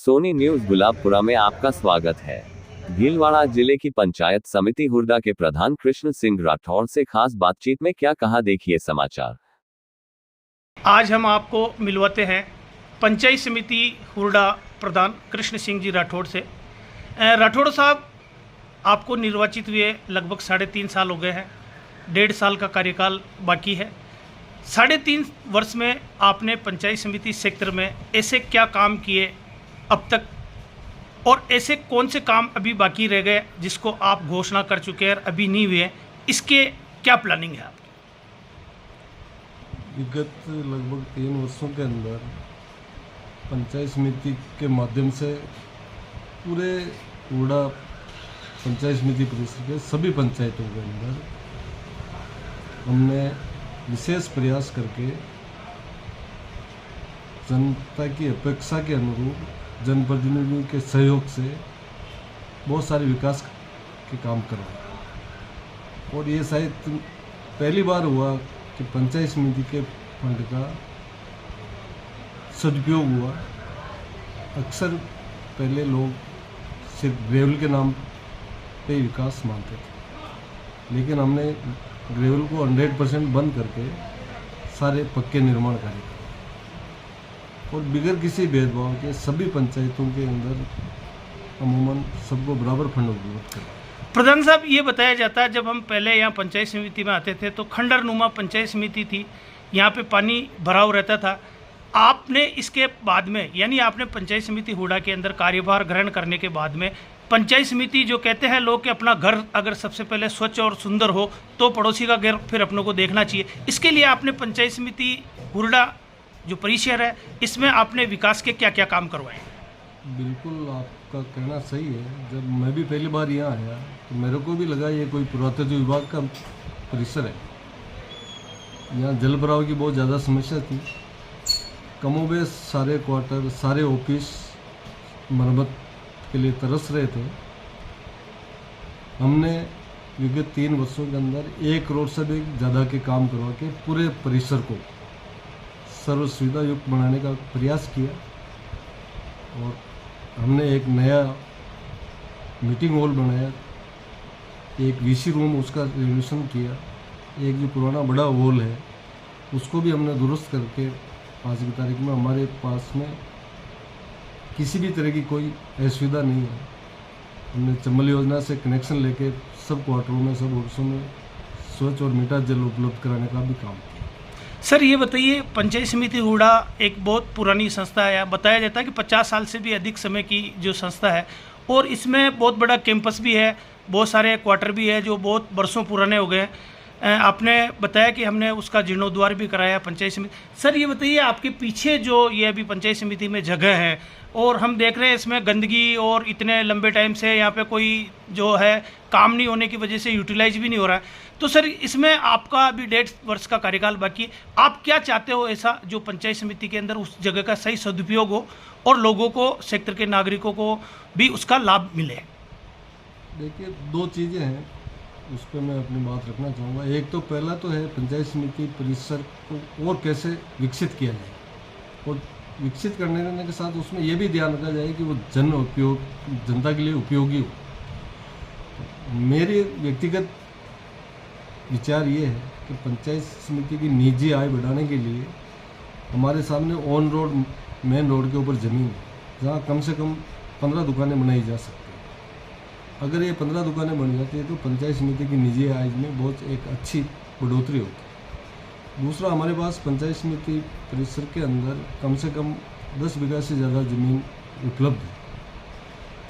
Soni news Gulabpura में आपका स्वागत है। भीलवाड़ा जिले की पंचायत समिति हुरडा के प्रधान कृष्ण सिंह राठौर से खास बातचीत में क्या कहा, देखिए समाचार। आज हम आपको मिलवाते हैं पंचायत समिति हुरडा प्रधान कृष्ण सिंह जी राठौर से। राठौर साहब, आपको निर्वाचित हुए लगभग 3.5 साल हो गए हैं। 1.5 साल का कार्यकाल बाकी है। 3.5 वर्ष में आपने पंचायत समिति सेक्टर में ऐसे क्या काम किए अब तक, और ऐसे कौन से काम अभी बाकी रह गए जिसको आप घोषणा कर चुके हैं और अभी नहीं हुए, इसके क्या प्लानिंग है आपकी? विगत लगभग 3 वर्षों के अंदर पंचायत समिति के माध्यम से पूरे हुरडा पंचायत समिति परिसर के सभी पंचायतों के अंदर हमने विशेष प्रयास करके जनता की अपेक्षा के अनुरूप जनप्रतिनिधियों के सहयोग से बहुत सारे विकास के काम करवाए। और ये शायद पहली बार हुआ कि पंचायत समिति के फंड का सदुपयोग हुआ। अक्सर पहले लोग सिर्फ ग्रेवल के नाम पे विकास मानते थे, लेकिन हमने ग्रेवल को 100% बंद करके सारे पक्के निर्माण कार्य किए और बिगैर किसी भेदभाव के सभी पंचायतों के अंदर अमूमन सबको बराबर फंड उपलब्ध करें। प्रधान साहब, ये बताया जाता है जब हम पहले यहाँ पंचायत समिति में आते थे तो खंडर नुमा पंचायत समिति थी, यहाँ पे पानी भराव रहता था। आपने इसके बाद में, यानी आपने पंचायत समिति हुरडा के अंदर कार्यभार ग्रहण करने के बाद में, पंचायत समिति जो कहते हैं लोग कि अपना घर अगर सबसे पहले स्वच्छ और सुंदर हो तो पड़ोसी का घर फिर अपनों को देखना चाहिए, इसके लिए आपने पंचायत समिति हुरडा जो परिसर है इसमें आपने विकास के क्या क्या काम करवाए? बिल्कुल, आपका कहना सही है। जब मैं भी पहली बार यहाँ आया तो मेरे को भी लगा ये कोई पुरातत्व विभाग का परिसर है। यहाँ जल भराव की बहुत ज़्यादा समस्या थी। कमोबेश सारे क्वार्टर, सारे ऑफिस मरम्मत के लिए तरस रहे थे। हमने विगत 3 वर्षों के अंदर 1 करोड़ से भी ज़्यादा के काम करवा के पूरे परिसर को सर्व सुविधा युक्त बनाने का प्रयास किया। और हमने एक नया मीटिंग हॉल बनाया, एक वीसी रूम उसका रिनोवेशन किया, एक जो पुराना बड़ा हॉल है उसको भी हमने दुरुस्त करके आज की तारीख में हमारे पास में किसी भी तरह की कोई असुविधा नहीं है। हमने चंबल योजना से कनेक्शन लेके सब क्वार्टरों में, सब ऑफिसों में स्वच्छ और मीठा जल उपलब्ध कराने का भी काम किया। सर, ये बताइए, पंचायत समिति हुरडा एक बहुत पुरानी संस्था है। बताया जाता है कि 50 साल से भी अधिक समय की जो संस्था है, और इसमें बहुत बड़ा कैंपस भी है, बहुत सारे क्वार्टर भी है जो बहुत वर्षों पुराने हो गए। आपने बताया कि हमने उसका जीर्णोद्धार भी कराया पंचायत समिति। सर, ये बताइए, आपके पीछे जो ये अभी पंचायत समिति में जगह है और हम देख रहे हैं इसमें गंदगी और इतने लंबे टाइम से यहाँ पे कोई जो है काम नहीं होने की वजह से यूटिलाइज भी नहीं हो रहा है, तो सर इसमें आपका अभी 1.5 वर्ष का कार्यकाल बाकी है। आप क्या चाहते हो ऐसा जो पंचायत समिति के अंदर उस जगह का सही सदुपयोग हो और लोगों को, सेक्टर के नागरिकों को भी उसका लाभ मिले? देखिए, 2 चीज़ें हैं उस पर मैं अपनी बात रखना चाहूँगा। एक तो पहला तो है पंचायत समिति परिसर को और कैसे विकसित किया जाए, और विकसित करने के साथ उसमें यह भी ध्यान रखा जाए कि वो जनता के लिए उपयोगी हो। मेरे व्यक्तिगत विचार ये है कि पंचायत समिति की निजी आय बढ़ाने के लिए हमारे सामने ऑन रोड, मेन रोड के ऊपर ज़मीन है जहाँ कम से कम 15 दुकानें बनाई जा सकती हैं। अगर ये 15 दुकानें बन जाती है तो पंचायत समिति की निजी आय में बहुत एक अच्छी बढ़ोतरी होती है। दूसरा, हमारे पास पंचायत समिति परिसर के अंदर कम से कम 10 बीघा से ज़्यादा ज़मीन उपलब्ध है,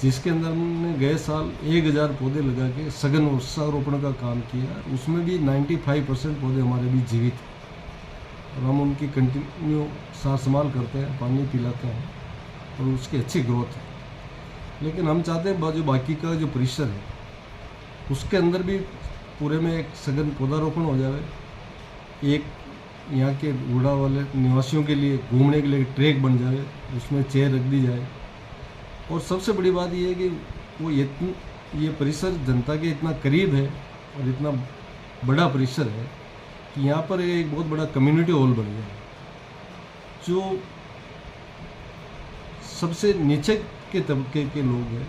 जिसके अंदर हमने गए साल 1000 पौधे लगा के सघन वृक्षारोपण का काम किया। उसमें भी 95% पौधे हमारे भी जीवित हैं और हम उनकी कंटिन्यू सार संभाल करते हैं, पानी पिलाते हैं और उसकी अच्छी ग्रोथ है। लेकिन हम चाहते हैं जो बाकी का जो परिसर है उसके अंदर भी पूरे में एक सघन पौधारोपण हो जाए, एक यहाँ के हुरडा वाले निवासियों के लिए घूमने के लिए ट्रैक बन जाए, उसमें चेयर रख दी जाए। और सबसे बड़ी बात यह है कि वो ये परिसर जनता के इतना करीब है और इतना बड़ा परिसर है कि यहाँ पर एक बहुत बड़ा कम्युनिटी हॉल बन गया है जो सबसे नीचे के तबके के लोग हैं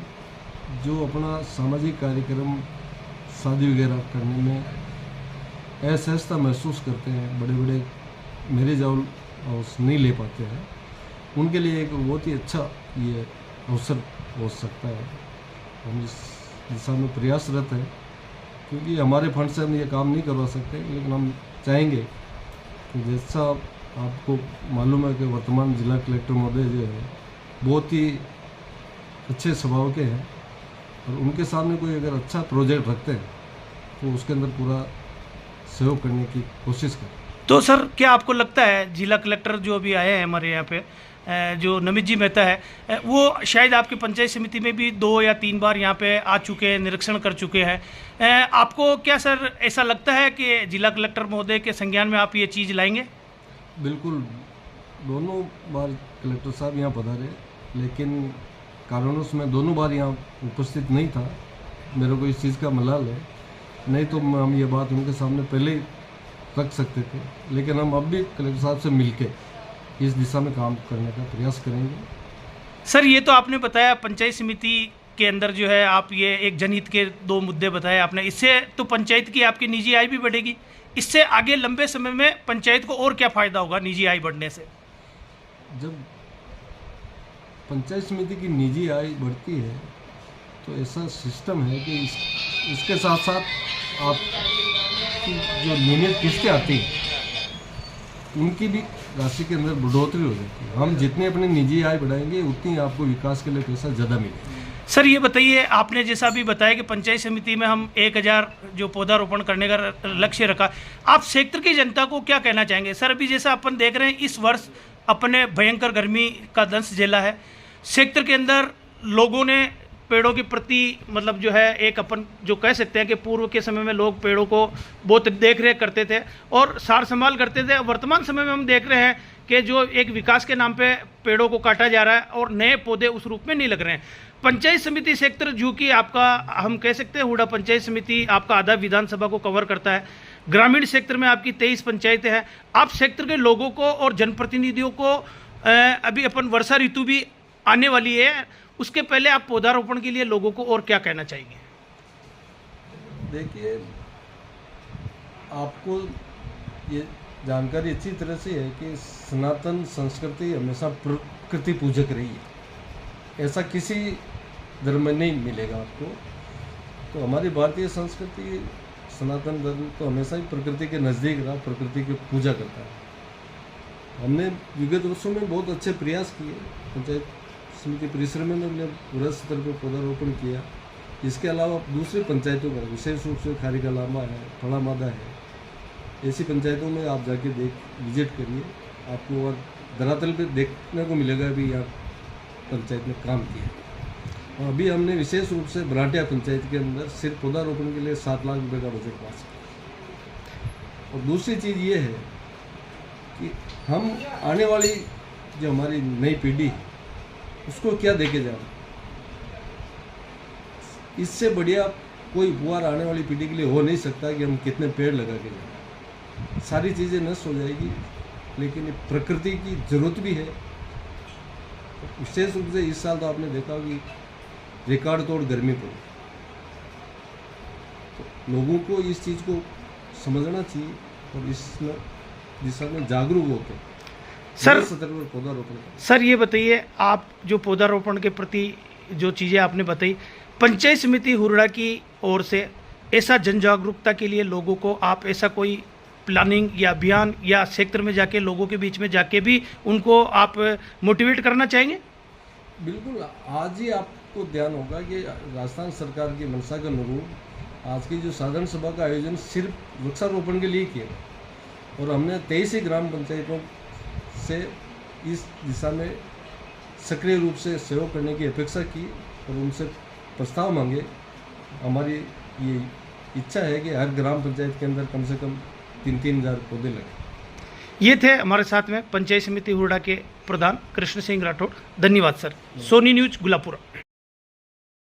जो अपना सामाजिक कार्यक्रम शादी वगैरह करने में असहजता महसूस करते हैं, बड़े बड़े मैरिज हाउस नहीं ले पाते हैं, उनके लिए एक बहुत ही अच्छा ये अवसर हो सकता है। हम इस दिशा में प्रयासरत हैं, क्योंकि हमारे फंड से हम ये काम नहीं करवा सकते, लेकिन हम चाहेंगे कि जैसा आपको मालूम है कि वर्तमान जिला कलेक्टर महोदय जो है बहुत ही अच्छे स्वभाव के हैं, और उनके सामने कोई अगर अच्छा प्रोजेक्ट रखते हैं तो उसके अंदर पूरा सहयोग करने की कोशिश करें। तो सर क्या आपको लगता है जिला कलेक्टर जो अभी आए हैं हमारे यहाँ पे, जो नमित जी मेहता है, वो शायद आपकी पंचायत समिति में भी 2 या 3 बार यहाँ पे आ चुके हैं, निरीक्षण कर चुके हैं। आपको क्या सर ऐसा लगता है कि जिला कलेक्टर महोदय के संज्ञान में आप ये चीज़ लाएंगे? बिल्कुल, दोनों बार कलेक्टर साहब यहाँ पधारे, लेकिन कारणवश मैं दोनों बार यहाँ उपस्थित नहीं था। मेरे को इस चीज़ का मलाल है, नहीं तो हम ये बात उनके सामने पहले ही रख सकते थे, लेकिन हम अब भी कलेक्टर साहब से मिलके इस दिशा में काम करने का प्रयास करेंगे। सर ये तो आपने बताया पंचायत समिति के अंदर जो है आप ये एक जनहित के 2 मुद्दे बताए आपने, इससे तो पंचायत की आपकी निजी आय भी बढ़ेगी। इससे आगे लंबे समय में पंचायत को और क्या फ़ायदा होगा निजी आय बढ़ने से? जब पंचायत समिति की निजी आय बढ़ती है तो ऐसा सिस्टम है कि इसके साथ साथ आपकी जो नियमित किस्तें आती हैं उनकी भी राशि के अंदर बढ़ोतरी हो जाती है। हम जितनी अपनी निजी आय बढ़ाएंगे उतनी आपको विकास के लिए पैसा ज़्यादा मिलेगा। सर ये बताइए, आपने जैसा भी बताया कि पंचायत समिति में हम 1000 जो पौधारोपण करने का लक्ष्य रखा, आप सेक्टर की जनता को क्या कहना चाहेंगे? सर अभी जैसा अपन देख रहे हैं इस वर्ष अपने भयंकर गर्मी का दंश झेला है, सेक्टर के अंदर लोगों ने पेड़ों के प्रति मतलब जो है एक अपन जो कह सकते हैं कि पूर्व के समय में लोग पेड़ों को बहुत देख रेख करते थे और सार संभाल करते थे। वर्तमान समय में हम देख रहे हैं कि जो एक विकास के नाम पे पेड़ों को काटा जा रहा है और नए पौधे उस रूप में नहीं लग रहे हैं। पंचायत समिति सेक्टर जो कि आपका हम कह सकते हैं हुडा पंचायत समिति आपका आधा विधानसभा को कवर करता है, ग्रामीण सेक्टर में आपकी 23 पंचायतें हैं। आप सेक्टर के लोगों को और जनप्रतिनिधियों को अभी अपन वर्षा ऋतु भी आने वाली है, उसके पहले आप पौधारोपण के लिए लोगों को और क्या कहना चाहेंगे? देखिए, आपको ये जानकारी अच्छी तरह से है कि सनातन संस्कृति हमेशा प्रकृति पूजक रही है, ऐसा किसी धर्म में नहीं मिलेगा आपको। तो हमारी भारतीय संस्कृति सनातन धर्म तो हमेशा ही प्रकृति के नज़दीक रहा, प्रकृति की पूजा करता है। हमने विगत वर्षों में बहुत अच्छे प्रयास किए, पंचायत समिति परिसर में हमने पूरा स्तर पर पौधारोपण किया। इसके अलावा दूसरी पंचायतों में विशेष रूप से खारिका लामा है, फड़ा मादा है, ऐसी पंचायतों में आप जाके विजिट करिए, आपको और धरातल पे देखने को मिलेगा भी यहाँ पंचायत ने काम किया। और अभी हमने विशेष रूप से बराटिया पंचायत के अंदर सिर्फ पौधारोपण के लिए 7 लाख रुपये का बजट पास किया। और दूसरी चीज़ ये है कि हम आने वाली जो हमारी नई पीढ़ी है उसको क्या देके जा रहे हैं, इससे बढ़िया कोई उपहार आने वाली पीढ़ी के लिए हो नहीं सकता कि हम कितने पेड़ लगा के जाएं। सारी चीज़ें नष्ट हो जाएगी, लेकिन प्रकृति की ज़रूरत भी है। विशेष रूप से इस साल तो आपने देखा कि रिकॉर्ड तोड़ गर्मी पड़ी, तो लोगों को इस चीज़ को समझना चाहिए और इस दिशा में जागरूक होकर सर स्तर पर पौधारोपण। सर ये बताइए, आप जो पौधारोपण के प्रति जो चीज़ें आपने बताई, पंचायत समिति हुरडा की ओर से ऐसा जन जागरूकता के लिए लोगों को आप ऐसा कोई प्लानिंग या अभियान या सेक्टर में जाके लोगों के बीच में जाके भी उनको आप मोटिवेट करना चाहेंगे? बिल्कुल, आज ही आपको ध्यान होगा कि राजस्थान सरकार की मंशा के अनुरूप आज की जो साधारण सभा का आयोजन सिर्फ वृक्षारोपण के लिए किया, और हमने 23 ही ग्राम पंचायतों से इस दिशा में सक्रिय रूप से सहयोग करने की अपेक्षा की और उनसे प्रस्ताव मांगे। हमारी ये इच्छा है कि हर ग्राम पंचायत के अंदर कम से कम 3-3 हज़ार पौधे लगे। ये थे हमारे साथ में पंचायत समिति हुरडा के प्रधान कृष्ण सिंह राठौड़। धन्यवाद सर। सोनी न्यूज गुलापुरा।